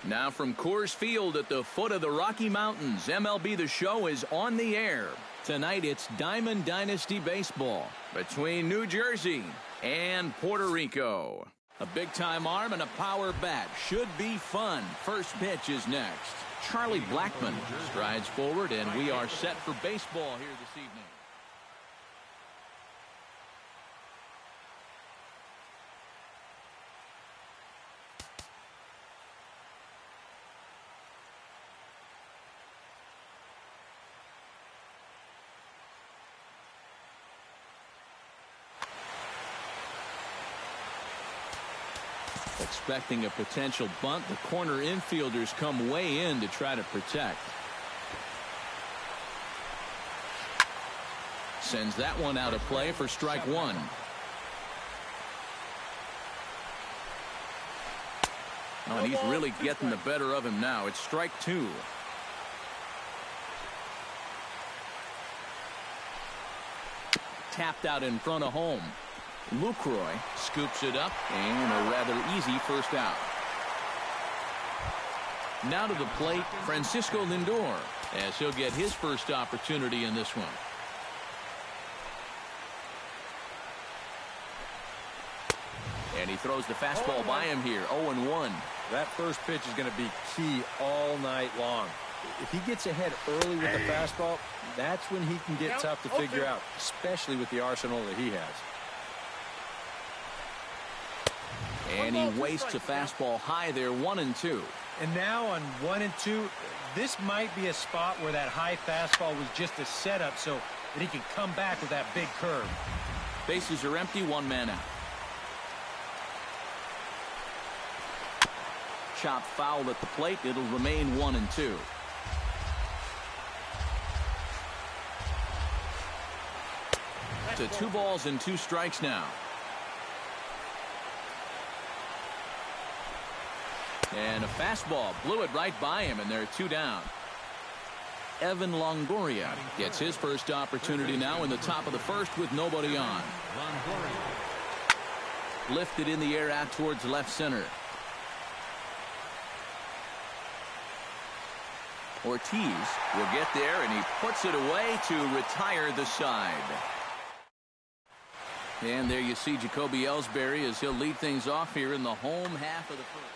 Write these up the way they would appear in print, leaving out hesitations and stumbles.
Now from Coors Field at the foot of the Rocky Mountains, MLB The Show is on the air. Tonight it's Diamond Dynasty Baseball between New Jersey and Puerto Rico. A big-time arm and a power bat should be fun. First pitch is next. Charlie Blackmon strides forward, and we are set for baseball here this evening. Expecting a potential bunt, the corner infielders come way in to try to protect. Sends that one out of play for strike one. Oh, and he's really getting the better of him now. It's strike two. Tapped out in front of home. Lucroy scoops it up, and a rather easy first out. Now to the plate, Francisco Lindor, as he'll get his first opportunity in this one. And he throws the fastball by him here, 0-1. That first pitch is going to be key all night long. If he gets ahead early with the fastball, that's when he can get tough to figure out, especially with the arsenal that he has. And he wastes a fastball high there, 1-2. And now on 1-2, this might be a spot where that high fastball was just a setup so that he can come back with that big curve. Bases are empty, one man out. Chop foul at the plate. It'll remain 1-2. To 2 balls and 2 strikes now. And a fastball blew it right by him, and there are 2 down. Evan Longoria gets his first opportunity now in the top of the first with nobody on. Lifted in the air out towards left center. Ortiz will get there, and he puts it away to retire the side. And there you see Jacoby Ellsbury as he'll lead things off here in the home half of the first.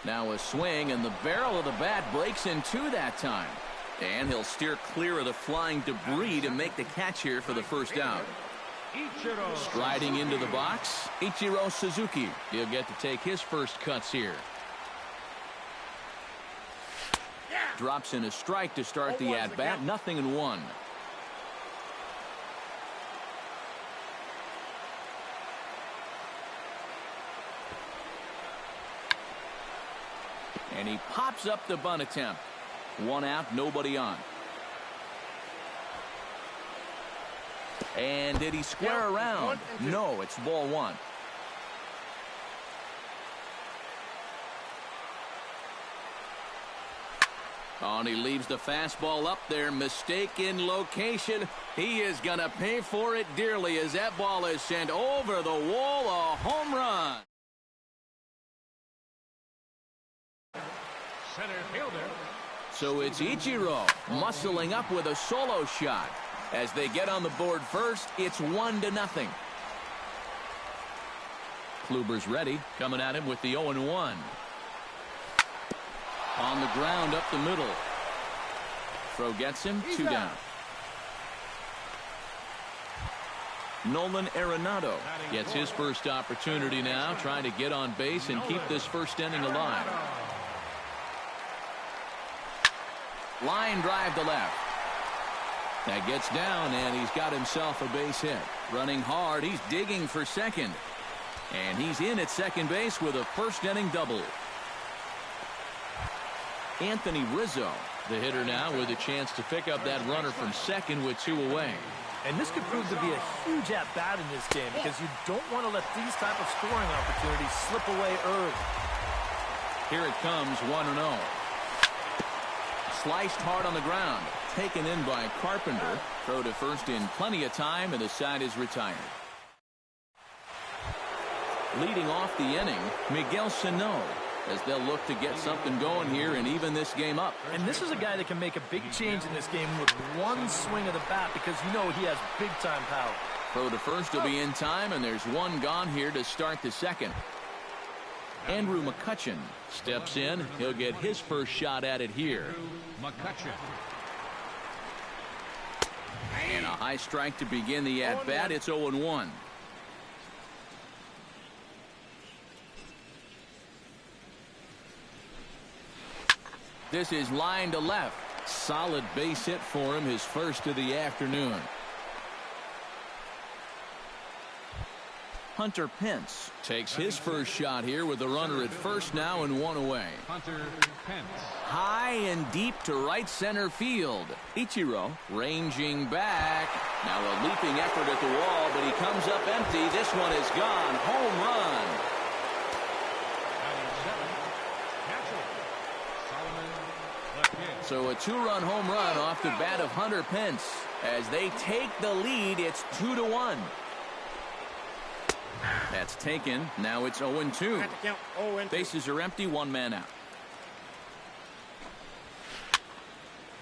Now a swing, and the barrel of the bat breaks in 2 that time. And he'll steer clear of the flying debris to make the catch here for the first out. Striding into the box, Ichiro Suzuki. He'll get to take his first cuts here. Drops in a strike to start the at-bat, 0-1. And he pops up the bunt attempt. 1 out, nobody on. And did he square around? No, it's ball 1. Oh, and he leaves the fastball up there. Mistaken location. He is going to pay for it dearly as that ball is sent over the wall. A home run. Center fielder. So it's Ichiro muscling up with a solo shot. As they get on the board first, it's 1-0. Kluber's ready, coming at him with the 0-1. On the ground up the middle. Throw gets him, 2 down. Nolan Arenado gets his first opportunity now, trying to get on base and keep this first inning alive. Line drive to left. That gets down, and he's got himself a base hit. Running hard, he's digging for second. And he's in at second base with a first inning double. Anthony Rizzo, the hitter now, with a chance to pick up that runner from second with 2 away. And this could prove to be a huge at-bat in this game because you don't want to let these type of scoring opportunities slip away early. Here it comes, 1-0. Sliced hard on the ground. Taken in by Carpenter. Throw to first in plenty of time, and the side is retired. Leading off the inning, Miguel Sano, as they'll look to get something going here and even this game up. And this is a guy that can make a big change in this game with one swing of the bat because you know he has big-time power. Throw to first will be in time, and there's one gone here to start the second. Andrew McCutchen steps in. He'll get his first shot at it here. And a high strike to begin the at-bat. It's 0-1. This is line to left. Solid base hit for him, his first of the afternoon. Hunter Pence takes his first shot here with the runner at first now and 1 away. Hunter Pence. High and deep to right center field. Ichiro ranging back. Now a leaping effort at the wall, but he comes up empty. This one is gone. Home run. So a 2-run home run off the bat of Hunter Pence. As they take the lead, it's 2-1. That's taken. Now it's 0-2. Bases are empty, 1 man out.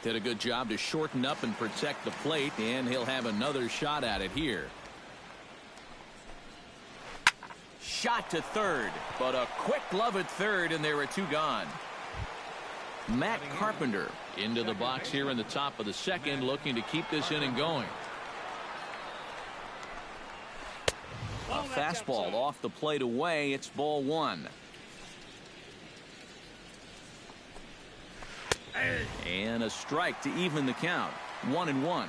Did a good job to shorten up and protect the plate, and he'll have another shot at it here. Shot to third, but a quick glove at third, and there are 2 gone. Matt Carpenter into the box here in the top of the second, looking to keep this inning going. A fastball off the plate away. It's ball 1. And a strike to even the count. 1-1.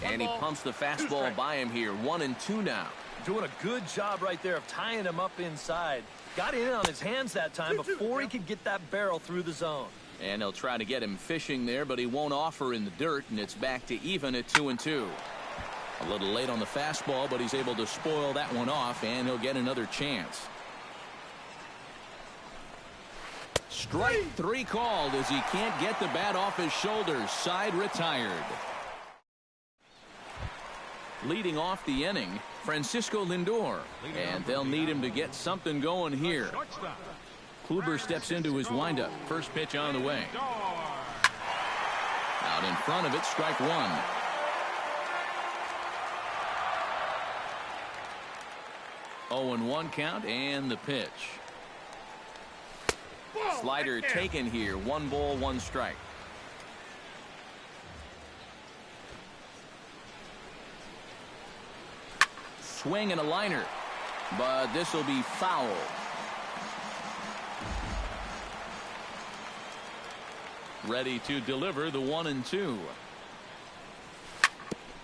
And he pumps the fastball by him here. 1-2 now. Doing a good job right there of tying him up inside. Got in on his hands that time before he could get that barrel through the zone. And they'll try to get him fishing there, but he won't offer in the dirt, and it's back to even at 2-2. A little late on the fastball, but he's able to spoil that one off, and he'll get another chance. Strike 3 called as he can't get the bat off his shoulders. Side retired. Leading off the inning, Francisco Lindor, and they'll need him to get something going here. Kluber steps into his windup. First pitch on the way. Out in front of it, strike 1. Oh, 0-1 count, and the pitch. Slider taken here. 1 ball, 1 strike. Swing and a liner, but this will be foul. Ready to deliver the 1-2.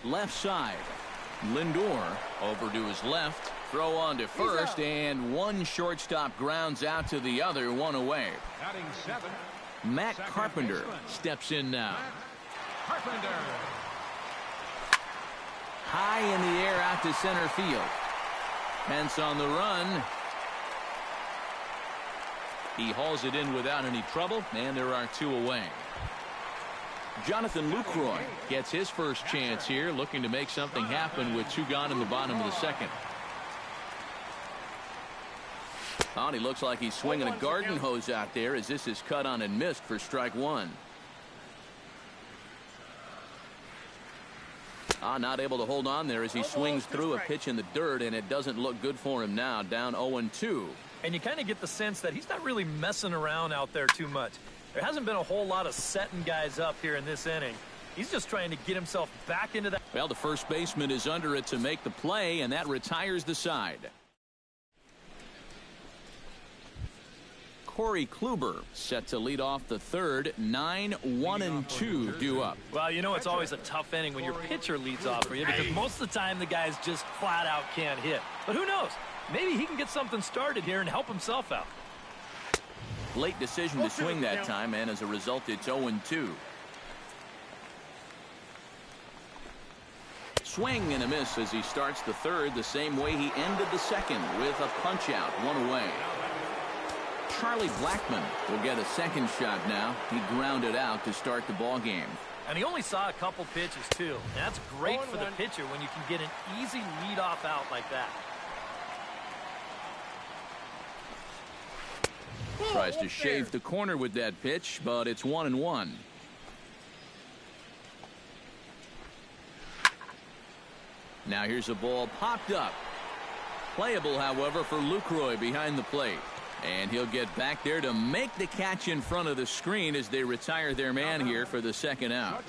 Left side. Lindor over to his left. Throw on to first, and one shortstop grounds out to the other. 1 away. Batting 7. Matt Carpenter steps in now. Carpenter. High in the air out to center field. Pence on the run. He hauls it in without any trouble, and there are 2 away. Jonathan Lucroy gets his first chance here, looking to make something happen with 2 gone in the bottom of the second. Oh, and he looks like he's swinging a garden hose out there as this is cut on and missed for strike 1. Not able to hold on there as he swings through a pitch in the dirt, and it doesn't look good for him now. Down 0-2. And you kind of get the sense that he's not really messing around out there too much. There hasn't been a whole lot of setting guys up here in this inning. He's just trying to get himself back into that. Well, the first baseman is under it to make the play, and that retires the side. Corey Kluber set to lead off the third. 9-1-2 due up. Well, you know, it's always a tough inning when your pitcher leads off for you because most of the time the guys just flat out can't hit. But who knows? Maybe he can get something started here and help himself out. Late decision to swing that time, and as a result, it's 0-2. Swing and a miss as he starts the third the same way he ended the second, with a punch out, one away. Charlie Blackmon will get a second shot now. He grounded out to start the ball game. And he only saw a couple pitches too. That's great for the pitcher when you can get an easy leadoff out like that. Tries to shave the corner with that pitch, but it's 1-1. Now here's a ball popped up. Playable, however, for Lucroy behind the plate. And he'll get back there to make the catch in front of the screen as they retire their man here for the second out.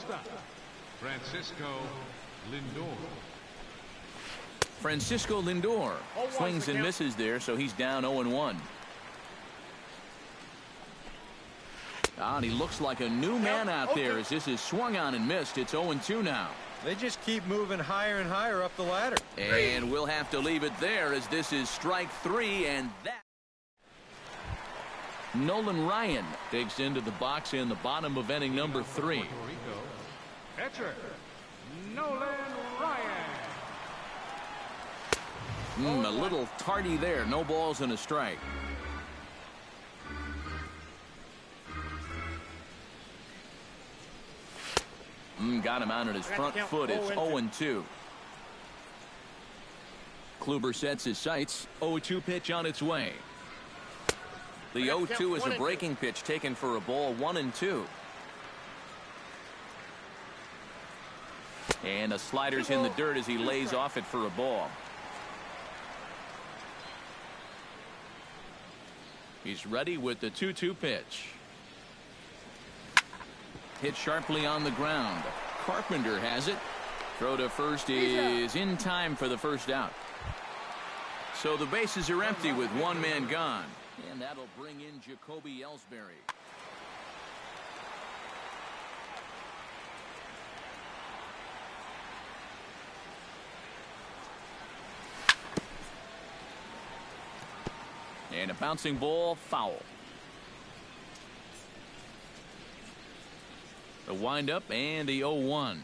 Francisco Lindor. Francisco Lindor swings and misses there, so he's down 0-1. And he looks like a new man out there as this is swung on and missed. It's 0-2 now. They just keep moving higher and higher up the ladder. And we'll have to leave it there as this is strike three, and that. Nolan Ryan digs into the box in the bottom of inning number 3. Catcher Nolan Ryan. A little tardy there. No balls and a strike. Got him out at his front foot. It's 0-2. Kluber sets his sights. 0-2 pitch on its way. The 0-2 is a breaking pitch taken for a ball. 1-2. And a slider's in the dirt as he lays off it for a ball. He's ready with the 2-2 pitch. Hit sharply on the ground. Carpenter has it. Throw to first is in time for the first out. So the bases are empty with one man gone. And that'll bring in Jacoby Ellsbury. And a bouncing ball, foul. The windup and the 0-1.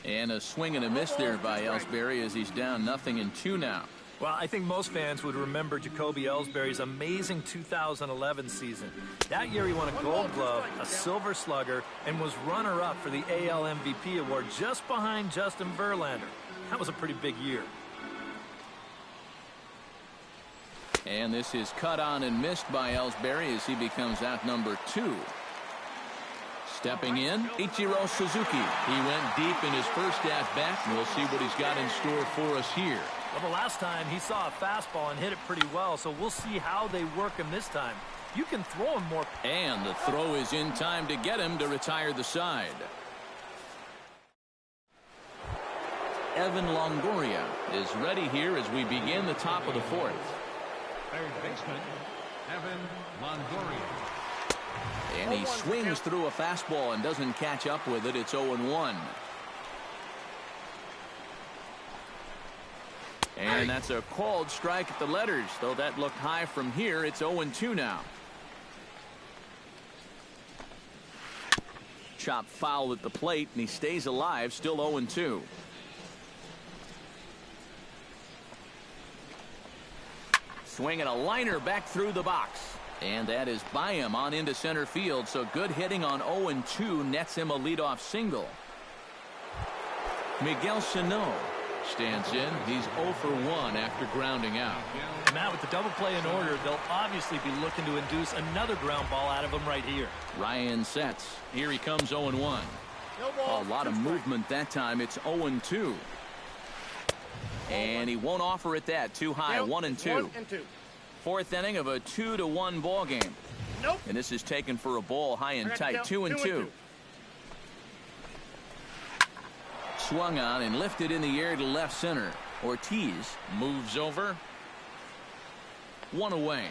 And a swing and a miss there by Ellsbury as he's down 0-2 now. Well, I think most fans would remember Jacoby Ellsbury's amazing 2011 season. That year he won a Gold Glove, a Silver Slugger, and was runner-up for the AL MVP award just behind Justin Verlander. That was a pretty big year. And this is cut on and missed by Ellsbury as he becomes out number 2. Stepping in, Ichiro Suzuki. He went deep in his first at-bat, and we'll see what he's got in store for us here. Well, the last time he saw a fastball and hit it pretty well, so we'll see how they work him this time. You can throw him more. And the throw is in time to get him to retire the side. Evan Longoria is ready here as we begin the top of the 4th. Third baseman Evan Longoria. And he swings through a fastball and doesn't catch up with it. It's 0-1. And that's a called strike at the letters, though that looked high from here. It's 0-2 now. Chop foul at the plate, and he stays alive, still 0-2. Swinging a liner back through the box. And that is by him on into center field, so good hitting on 0-2 nets him a leadoff single. Miguel Sano stands in. He's 0 for 1 after grounding out. Matt, with the double play in order, they'll obviously be looking to induce another ground ball out of him right here. Ryan sets. Here he comes 0-1. A lot of movement that time. It's 0-2. And he won't offer it that. Too high. 1-2. 4th inning of a 2-1 ball game. And this is taken for a ball high and tight. 2-2. Swung on and lifted in the air to left center. Ortiz moves over. 1 away.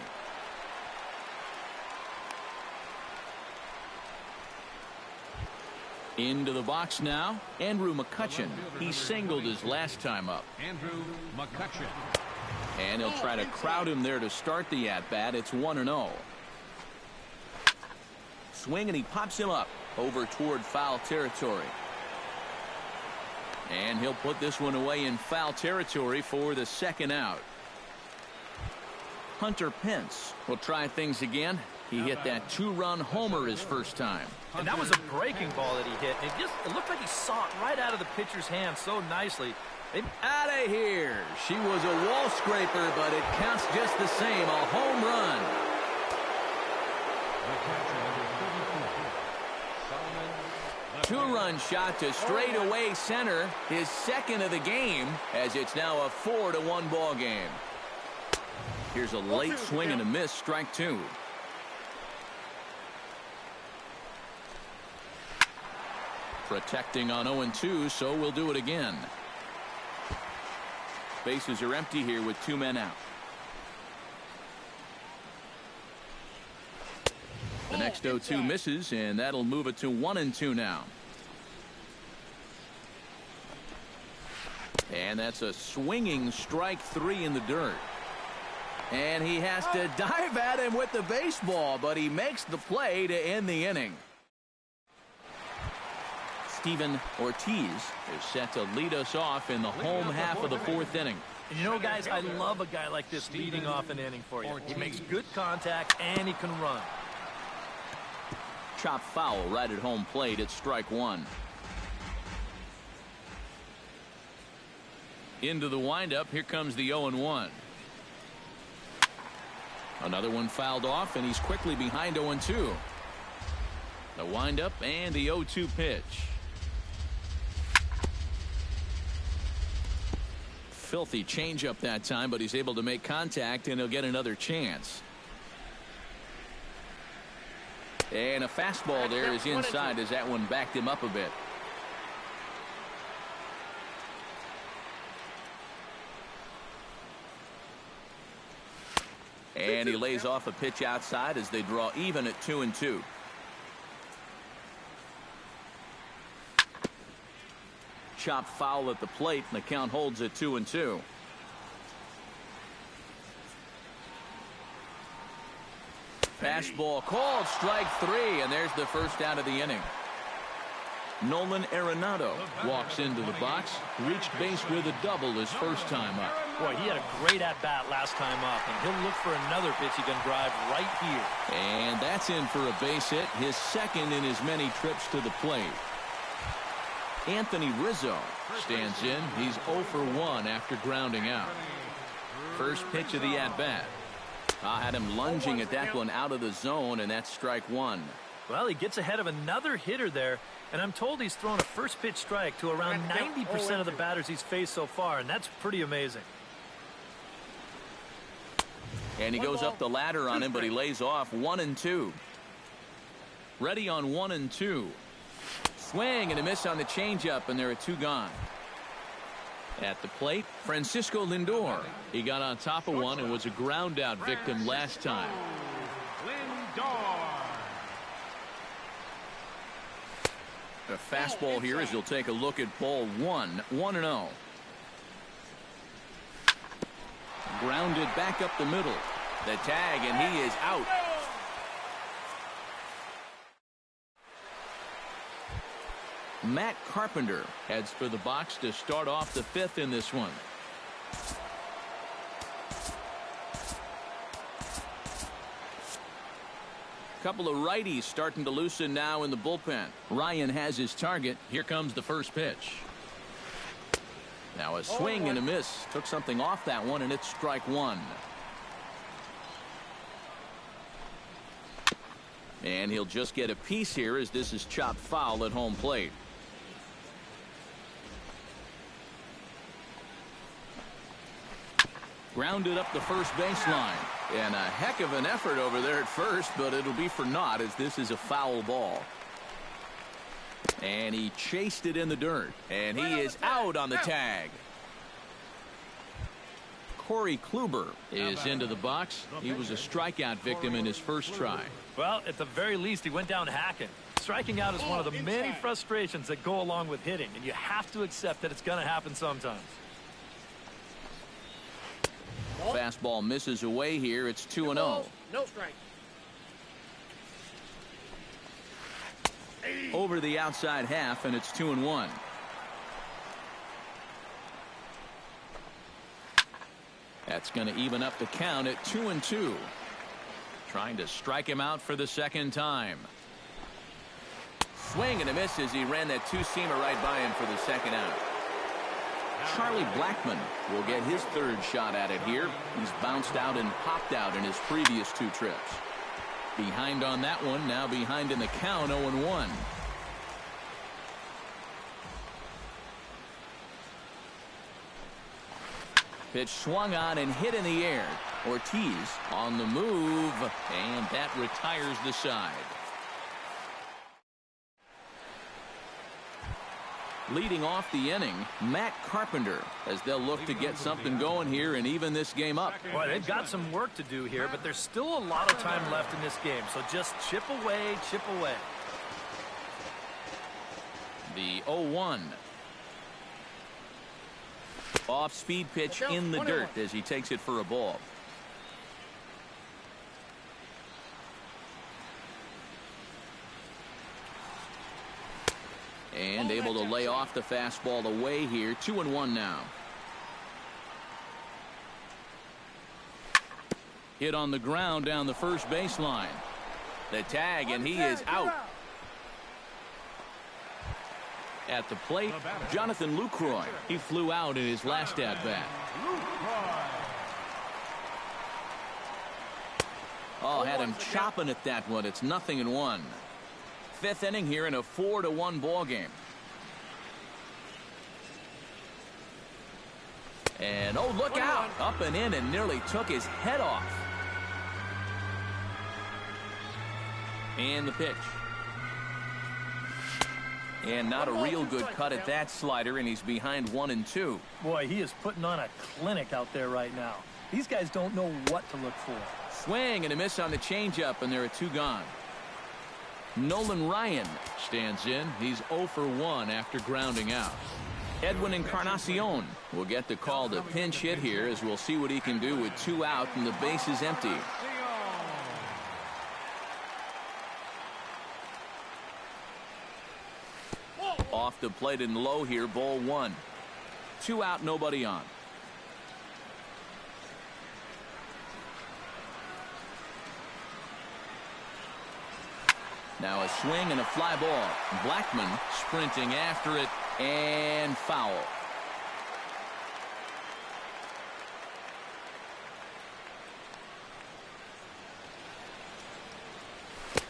Into the box now, Andrew McCutcheon. He singled his last time up. Andrew McCutcheon. And he'll try to crowd him there to start the at-bat. It's 1-0. Swing, and he pops him up over toward foul territory. And he'll put this one away in foul territory for the second out. Hunter Pence will try things again. He hit that 2-run homer his first time. And that was a breaking ball that he hit. It looked like he saw it right out of the pitcher's hand so nicely. Out of here. She was a wall scraper, but it counts just the same. A home run. Two-run shot to straightaway center. His second of the game, as it's now a 4-1 ball game. Here's a late swing and a miss. Strike two. Protecting on 0-2, so we'll do it again. Bases are empty here with 2 men out. The next 0-2 misses, and that'll move it to 1-2 now. And that's a swinging strike 3 in the dirt. And he has to dive at him with the baseball, but he makes the play to end the inning. Steven Ortiz is set to lead us off in the home half of the 4th inning. And you know, guys, I love a guy like this leading off an inning for you. He makes good contact, and he can run. Chop foul right at home plate. It's strike one. Into the windup. Here comes the 0-1. Another one fouled off, and he's quickly behind 0-2. The windup and the 0-2 pitch. Filthy changeup that time, but he's able to make contact, and he'll get another chance. And a fastball there is inside as that one backed him up a bit. And he lays off a pitch outside as they draw even at 2-2. Chop foul at the plate, and the count holds at 2-2. Fastball called, strike 3, and there's the first out of the inning. Nolan Arenado walks into the box, reached base with a double his first time up. Boy, he had a great at-bat last time up, and he'll look for another pitch he can drive right here. And that's in for a base hit, his second in his many trips to the plate. Anthony Rizzo stands in. He's 0 for 1 after grounding out. First pitch of the at-bat. Had him lunging at that one out of the zone, and that's strike one. Well, he gets ahead of another hitter there, and I'm told he's thrown a first pitch strike to around 90% of the batters he's faced so far, and that's pretty amazing. And he goes up the ladder on him, but he lays off 1-2. Ready on 1-2. Swing and a miss on the changeup, and there are 2 gone. At the plate, Francisco Lindor. He got on top of one and was a ground out victim last time. Lindor. A fastball here as he'll take a look at ball 1. 1-0. Grounded back up the middle. The tag, and he is out. Matt Carpenter heads for the box to start off the 5th in this one. Couple of righties starting to loosen now in the bullpen. Ryan has his target. Here comes the first pitch. Now a swing and a miss. Took something off that one, and it's strike one. And he'll just get a piece here as this is chopped foul at home plate. Grounded up the first baseline. And a heck of an effort over there at first, but it'll be for naught as this is a foul ball. And he chased it in the dirt. And he is out on the tag. Corey Kluber is into the box. He was a strikeout victim in his first try. Well, at the very least, he went down hacking. striking out is one of the many frustrations that go along with hitting, and you have to accept that it's going to happen sometimes. Fastball misses away here. It's 2-0. No strike. Over the outside half, and it's 2-1. That's going to even up the count at 2-2. Trying to strike him out for the second time. Swing and a miss as he ran that two-seamer right by him for the second out. Charlie Blackmon will get his third shot at it here. He's bounced out and popped out in his previous two trips. Behind on that one, now behind in the count, 0-1. Pitch swung on and hit in the air. Ortiz on the move, and that retires the side. Leading off the inning, Matt Carpenter, as they'll look to get something going here and even this game up. Boy, they've got some work to do here, but there's still a lot of time left in this game, so just chip away, chip away. The 0-1. Off-speed pitch in the dirt as he takes it for a ball. And able to lay off the fastball away here. 2-1 now. Hit on the ground down the first baseline. The tag, and he is out. At the plate, Jonathan Lucroy. He flew out in his last at-bat. Oh, had him chopping at that one. It's 0-1. Fifth inning here in a 4-1 ball game. And oh, look out! Up and in and nearly took his head off. And the pitch. And not a real good cut at that slider, and he's behind 1-2. Boy, he is putting on a clinic out there right now. These guys don't know what to look for. Swing and a miss on the changeup, and there are two gone. Nolan Ryan stands in. He's 0 for 1 after grounding out. Edwin Encarnacion will get the call to pinch hit here, as we'll see what he can do with 2 out and the base is empty. Off the plate and low here, ball 1. 2 out, nobody on. Now a swing and a fly ball. Blackmon sprinting after it, and foul.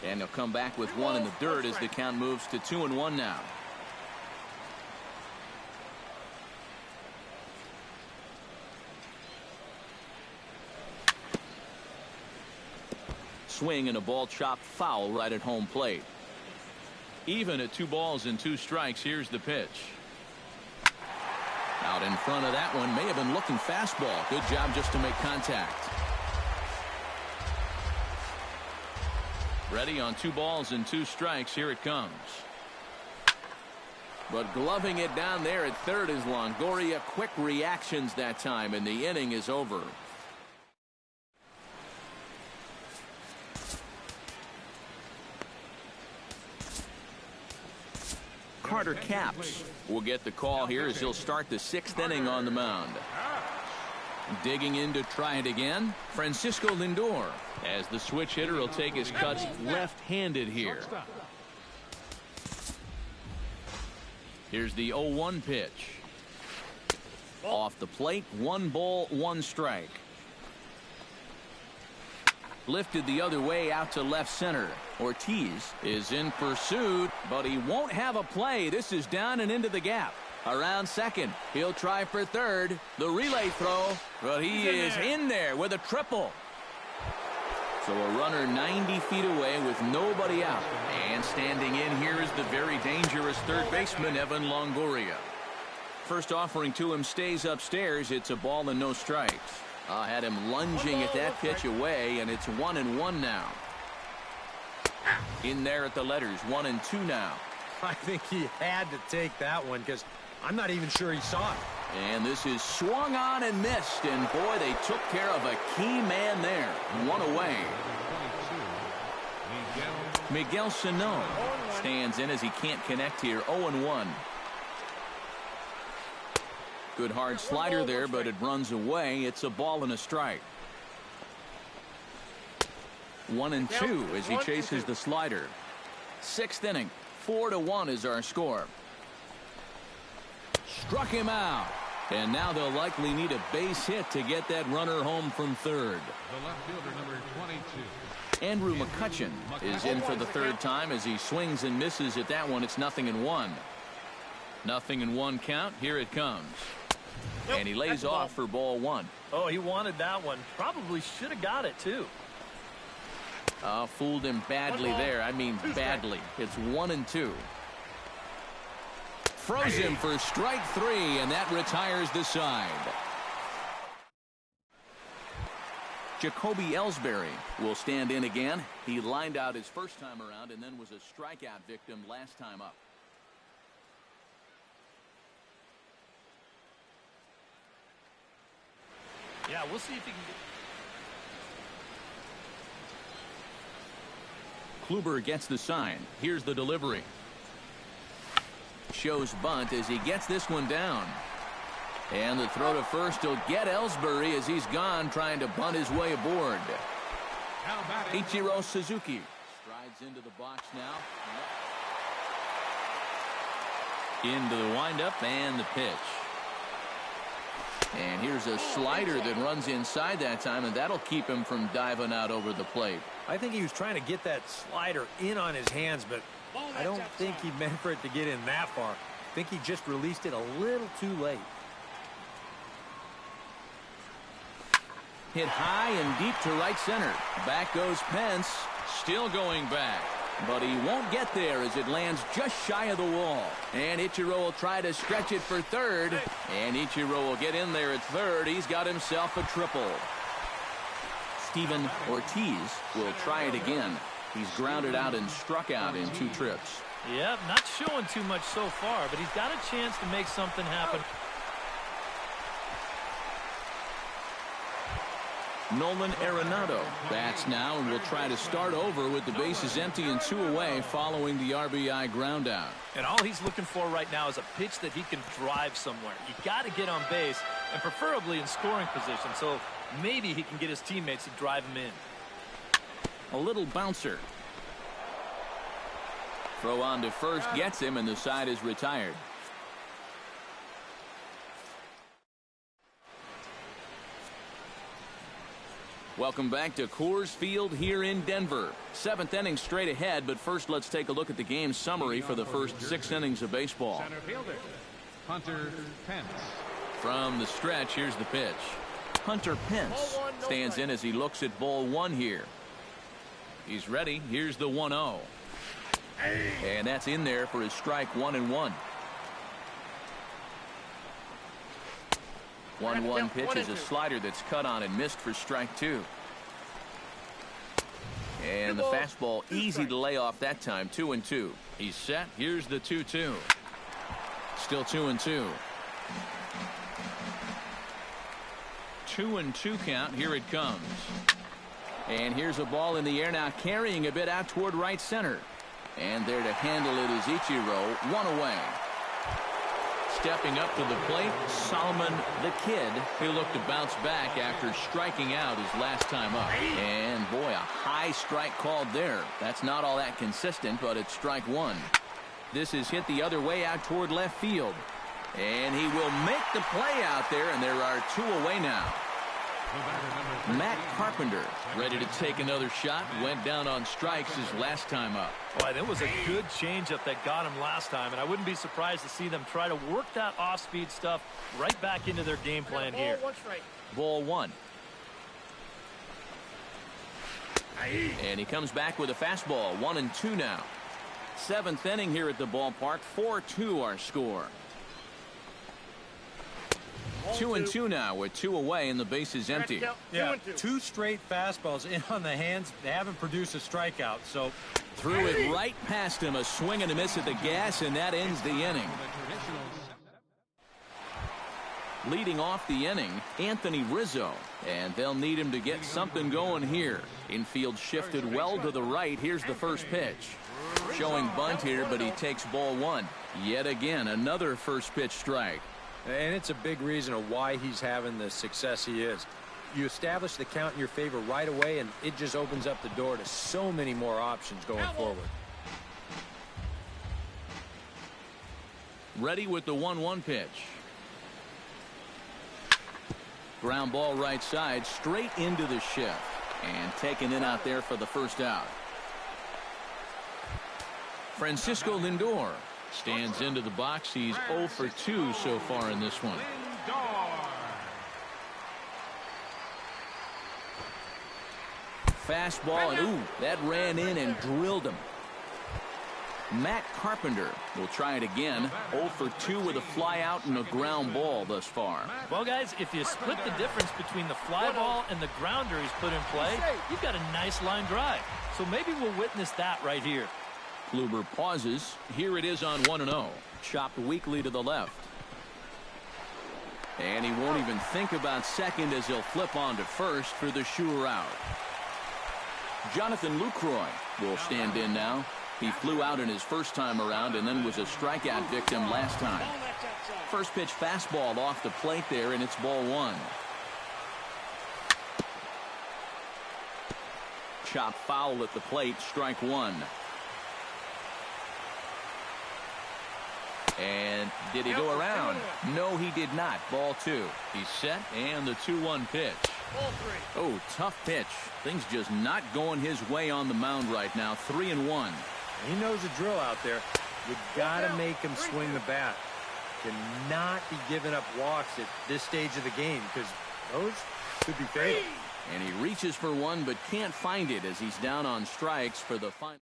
And they'll come back with 1 in the dirt as the count moves to 2-1 now. Swing and a ball chopped foul right at home plate. Even at 2 balls and 2 strikes. Here's the pitch. Out in front of that one. May have been looking fastball. Good job just to make contact. Ready on 2 balls and 2 strikes. Here it comes. But gloving it down there at third is Longoria. Quick reactions that time, and the inning is over. Carter Capps will get the call here as he'll start the 6th inning on the mound. Digging in to try it again, Francisco Lindor, as the switch hitter will take his cuts left-handed here. Here's the 0-1 pitch. Off the plate, 1 ball, 1 strike. Lifted the other way out to left center. Ortiz is in pursuit, but he won't have a play. This is down and into the gap. Around second. He'll try for third. The relay throw, but he is in there with a triple. So a runner 90 feet away with nobody out. And standing in here is the very dangerous third baseman, Evan Longoria. First offering to him stays upstairs. It's a ball and no strikes. Had him lunging at that pitch away, and it's 1-1 now. In there at the letters, 1-2 now. I think he had to take that one because I'm not even sure he saw it. And this is swung on and missed. And, boy, they took care of a key man there. One away. Miguel Sano stands in as he can't connect here. 0-1. Good hard slider there, but it runs away. It's a ball and a strike. 1-2 as he chases the slider. Sixth inning. 4-1 is our score. Struck him out. And now they'll likely need a base hit to get that runner home from third. The left fielder, number 22. Andrew McCutcheon is in for the third time as he swings and misses at that one. It's 0-1. 0-1 count. Here it comes. And he lays off for ball one. Oh, he wanted that one. Probably should have got it, too. Fooled him badly there. I mean badly. It's 1-2. Froze him for strike three, and that retires the side. Jacoby Ellsbury will stand in again. He lined out his first time around and then was a strikeout victim last time up. Yeah, we'll see if he can get... Kluber gets the sign. Here's the delivery. Shows bunt as he gets this one down. And the throw to first will get Ellsbury as he's gone trying to bunt his way aboard. Ichiro Suzuki strides into the box now. Into the windup and the pitch. And here's a slider that runs inside that time, and that'll keep him from diving out over the plate. I think he was trying to get that slider in on his hands, but I don't think he meant for it to get in that far. I think he just released it a little too late. Hit high and deep to right center. Back goes Pence. Still going back. But he won't get there as it lands just shy of the wall. And Ichiro will try to stretch it for third. And Ichiro will get in there at third. He's got himself a triple. Steven Ortiz will try it again. He's grounded out and struck out in 2 trips. Yeah, not showing too much so far, but he's got a chance to make something happen. Nolan Arenado bats now and will try to start over with the bases empty and 2 away following the RBI ground out. And all he's looking for right now is a pitch that he can drive somewhere. You got to get on base, and preferably in scoring position, so maybe he can get his teammates to drive him in. A little bouncer. Throw on to first gets him, and the side is retired. Welcome back to Coors Field here in Denver. 7th inning straight ahead, but first let's take a look at the game summary for the first 6 innings of baseball. Center fielder, Hunter Pence. From the stretch, here's the pitch. Hunter Pence stands in as he looks at ball one here. He's ready. Here's the 1-0. And that's in there for his strike 1-1. 1-1 pitch is a slider that's cut on and missed for strike 2. And the fastball easy to lay off that time. 2-2. He's set. Here's the 2-2. Still 2-2. 2-2 count. Here it comes. And here's a ball in the air now, carrying a bit out toward right center. And there to handle it is Ichiro. 1 away. Stepping up to the plate, Solomon the Kid. He'll look to bounce back after striking out his last time up. And boy, a high strike called there. That's not all that consistent, but it's strike 1. This is hit the other way out toward left field. And he will make the play out there, and there are 2 away now. Matt Carpenter ready to take another shot. Went down on strikes his last time up. Boy, that was a good changeup that got him last time, and I wouldn't be surprised to see them try to work that off-speed stuff right back into their game plan here. Ball 1. And he comes back with a fastball. 1-2 now. 7th inning here at the ballpark. 4-2 our score. 2-2 now with 2 away and the base is empty. Yeah, 2 straight fastballs in on the hands. They haven't produced a strikeout, so Threw it right past him. A swing and a miss at the gas, and that ends the inning. Leading off the inning, Anthony Rizzo, and they'll need him to get something going here. Infield shifted well to the right. Here's the first pitch. Showing bunt here, but he takes ball one. Yet again, another first pitch strike. And it's a big reason of why he's having the success he is. You establish the count in your favor right away, and it just opens up the door to so many more options going forward. Ready with the 1-1 pitch. Ground ball right side, straight into the shift. And taken in out there for the first out. Francisco Lindor stands into the box. He's 0 for 2 so far in this one. Fastball, and ooh, that ran in and drilled him. Matt Carpenter will try it again. 0 for 2 with a fly out and a ground ball thus far. Well, guys, if you split the difference between the fly ball and the grounder he's put in play, you've got a nice line drive. So maybe we'll witness that right here. Kluber pauses. Here it is on 1-0. Chopped weakly to the left. And he won't even think about second as he'll flip on to first for the sure out. Jonathan Lucroy will stand in now. He flew out in his first time around and then was a strikeout victim last time. First pitch fastball off the plate there, and it's ball one. Chop foul at the plate, strike one. And did he go around? No, he did not. Ball two. He's set, and the 2-1 pitch. Oh, tough pitch. Things just not going his way on the mound right now. 3-1. He knows the drill out there. You got to make him swing the bat. Cannot be giving up walks at this stage of the game, because those could be fatal. And he reaches for one but can't find it as he's down on strikes for the final.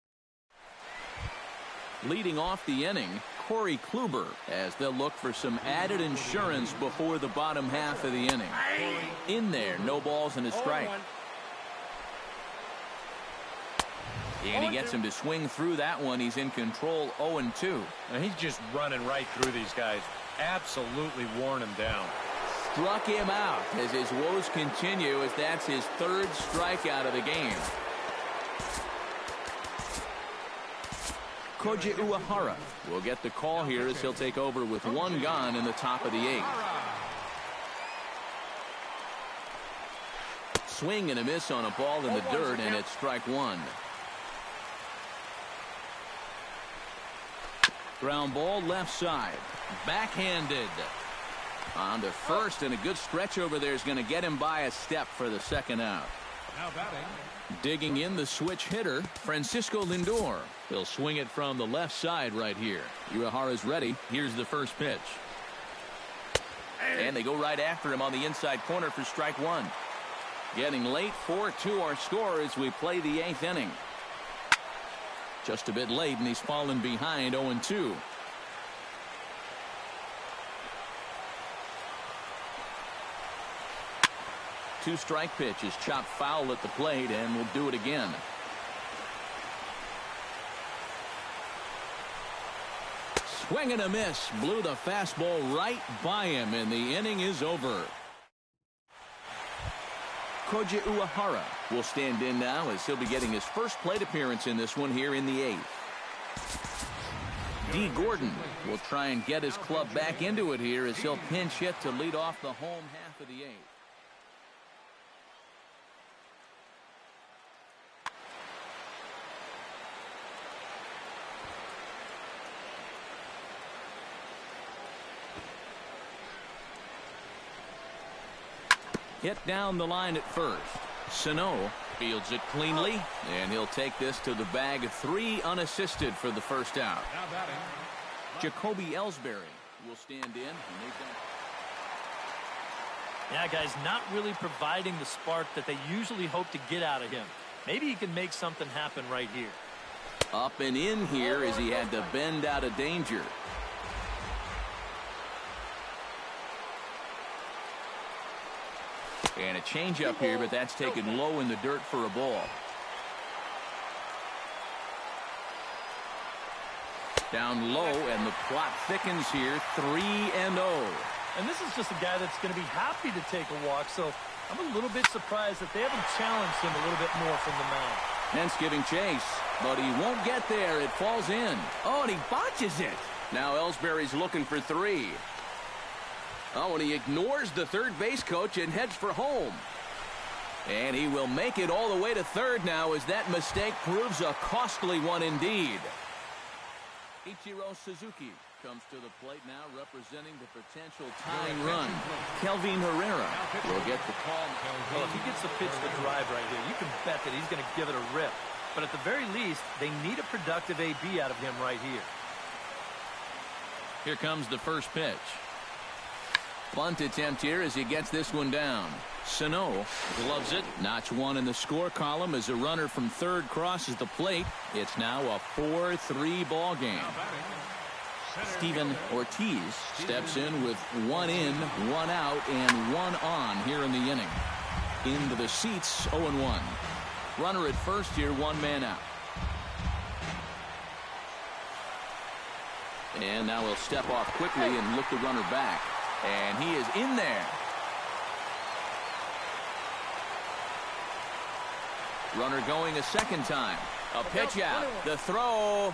Leading off the inning, Corey Kluber, as they'll look for some added insurance before the bottom half of the inning. In there, no balls and a strike. And he gets him to swing through that one. He's in control, 0-2. And he's just running right through these guys. Absolutely worn him down. Struck him out as his woes continue, as that's his third strikeout of the game. Koji Uehara will get the call here as he'll take over with one gone in the top of the eighth. Swing and a miss on a ball in the dirt, and it's strike one. Ground ball left side. Backhanded. On to first, and a good stretch over there is going to get him by a step for the second out. Now batting. Digging in the switch hitter, Francisco Lindor. He'll swing it from the left side right here. Uehara's ready. Here's the first pitch. And they go right after him on the inside corner for strike one. Getting late, 4-2 our score as we play the eighth inning. Just a bit late, and he's fallen behind 0-2. Two-strike pitch is chopped foul at the plate, and we'll do it again. Swing and a miss. Blew the fastball right by him, and the inning is over. Koji Uehara will stand in now as he'll be getting his first plate appearance in this one here in the eighth. D. Gordon will try and get his club back into it here as he'll pinch hit to lead off the home half of the eighth. Hit down the line at first. Sano fields it cleanly, and he'll take this to the bag. 3 unassisted for the first out. Now batting. Jacoby Ellsbury will stand in. Yeah, guys, not really providing the spark that they usually hope to get out of him. Maybe he can make something happen right here. Up and in here as he had to bend out of danger. And a changeup here, but that's taken low in the dirt for a ball. Down low, and the plot thickens here, 3-0. And this is just a guy that's going to be happy to take a walk, so I'm a little bit surprised that they haven't challenged him a little bit more from the mound. Hence giving chase, but he won't get there. It falls in. Oh, and he botches it. Now Ellsbury's looking for 3. Oh, and he ignores the third base coach and heads for home. And he will make it all the way to third now as that mistake proves a costly one indeed. Ichiro Suzuki comes to the plate now, representing the potential tying run. Kelvin Herrera will get the call. Well, if he gets the pitch to drive right here, you can bet that he's going to give it a rip. But at the very least, they need a productive AB out of him right here. Here comes the first pitch. Bunt attempt here as he gets this one down. Sano gloves it. Notch 1 in the score column as a runner from third crosses the plate. It's now a 4-3 ball game. Steven Ortiz steps in with 1 in, 1 out, and 1 on here in the inning. Into the seats, 0-1. Runner at first here, 1 man out. And now he'll step off quickly and look the runner back. And he is in there. Runner going a second time. A pitch out. The throw.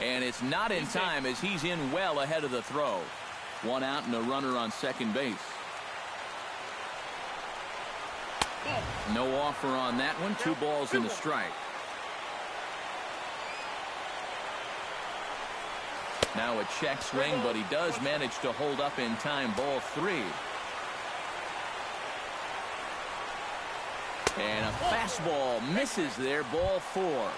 And it's not in time as he's in well ahead of the throw. 1 out and a runner on second base. No offer on that one. 2 balls and a strike. Now a check swing, but he does manage to hold up in time. Ball 3. And a fastball misses there. Ball 4.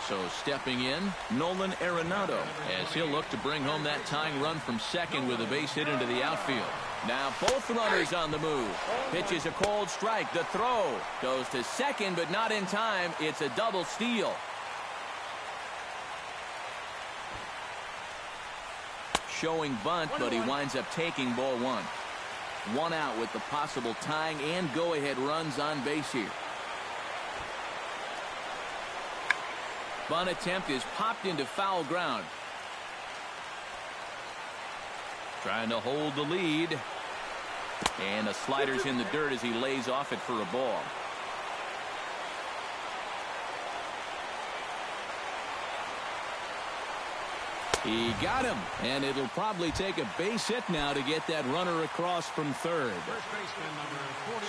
So stepping in, Nolan Arenado, as he'll look to bring home that tying run from second with a base hit into the outfield. Now both runners on the move. Pitches a cold strike. The throw goes to second, but not in time. It's a double steal. Showing bunt, but he winds up taking ball 1. 1 out with the possible tying and go-ahead runs on base here. Bunt attempt is popped into foul ground. Trying to hold the lead. And the slider's in the dirt as he lays off it for a ball. He got him, and it'll probably take a base hit now to get that runner across from third.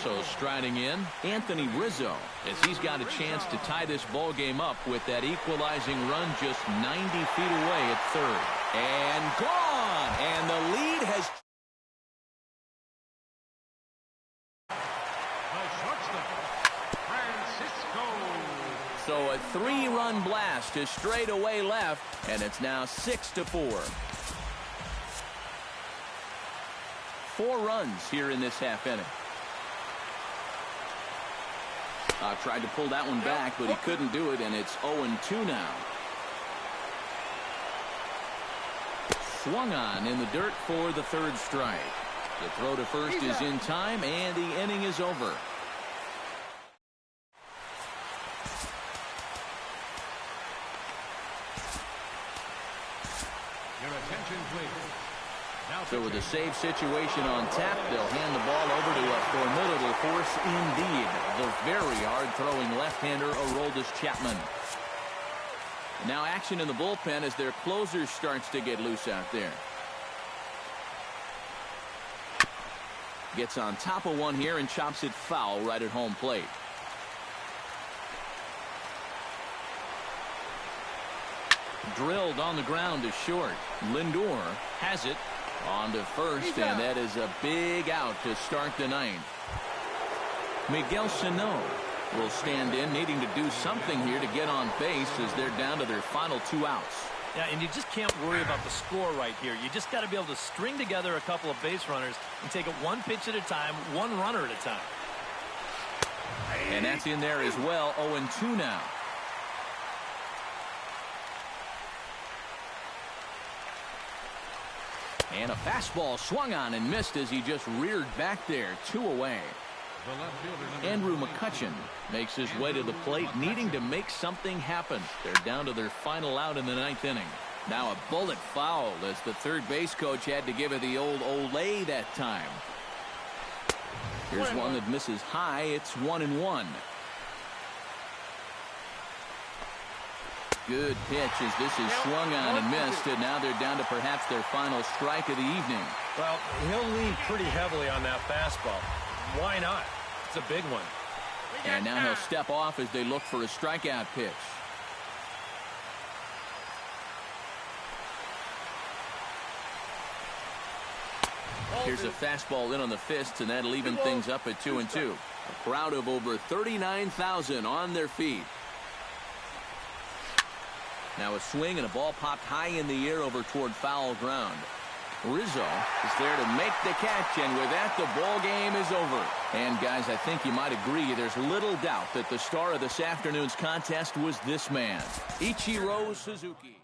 So striding in, Anthony Rizzo, as he's got a chance to tie this ball game up with that equalizing run just 90 feet away at third. And gone! And the lead has... So a 3-run blast to straightaway left, and it's now 6-4. 4 runs here in this half inning. Tried to pull that one back, but he couldn't do it, and it's 0-2 now. Swung on in the dirt for the third strike. The throw to first is in time, and the inning is over. So with a save situation on tap, they'll hand the ball over to a formidable force indeed. The very hard-throwing left-hander, Aroldis Chapman. Now action in the bullpen as their closer starts to get loose out there. Gets on top of one here and chops it foul right at home plate. Drilled on the ground to short. Lindor has it. On to first, and that is a big out to start the ninth. Miguel Sano will stand in, needing to do something here to get on base as they're down to their final 2 outs. Yeah, and you just can't worry about the score right here. You just got to be able to string together a couple of base runners and take it 1 pitch at a time, 1 runner at a time. And that's in there as well. 0-2 now. And a fastball swung on and missed as he just reared back there. 2 away. The left fielder, Andrew McCutcheon makes his way to the plate, needing to make something happen. They're down to their final out in the 9th inning. Now a bullet foul as the third base coach had to give it the old Olay that time. Here's one that misses high. It's 1-1. Good pitch as this is swung on and missed, and now they're down to perhaps their final strike of the evening. Well, he'll lean pretty heavily on that fastball. Why not? It's a big one. And now he'll step off as they look for a strikeout pitch. Here's a fastball in on the fist, and that'll even things up at 2-2. A crowd of over 39,000 on their feet. Now a swing and a ball popped high in the air over toward foul ground. Rizzo is there to make the catch, and with that, the ball game is over. And guys, I think you might agree there's little doubt that the star of this afternoon's contest was this man, Ichiro Suzuki.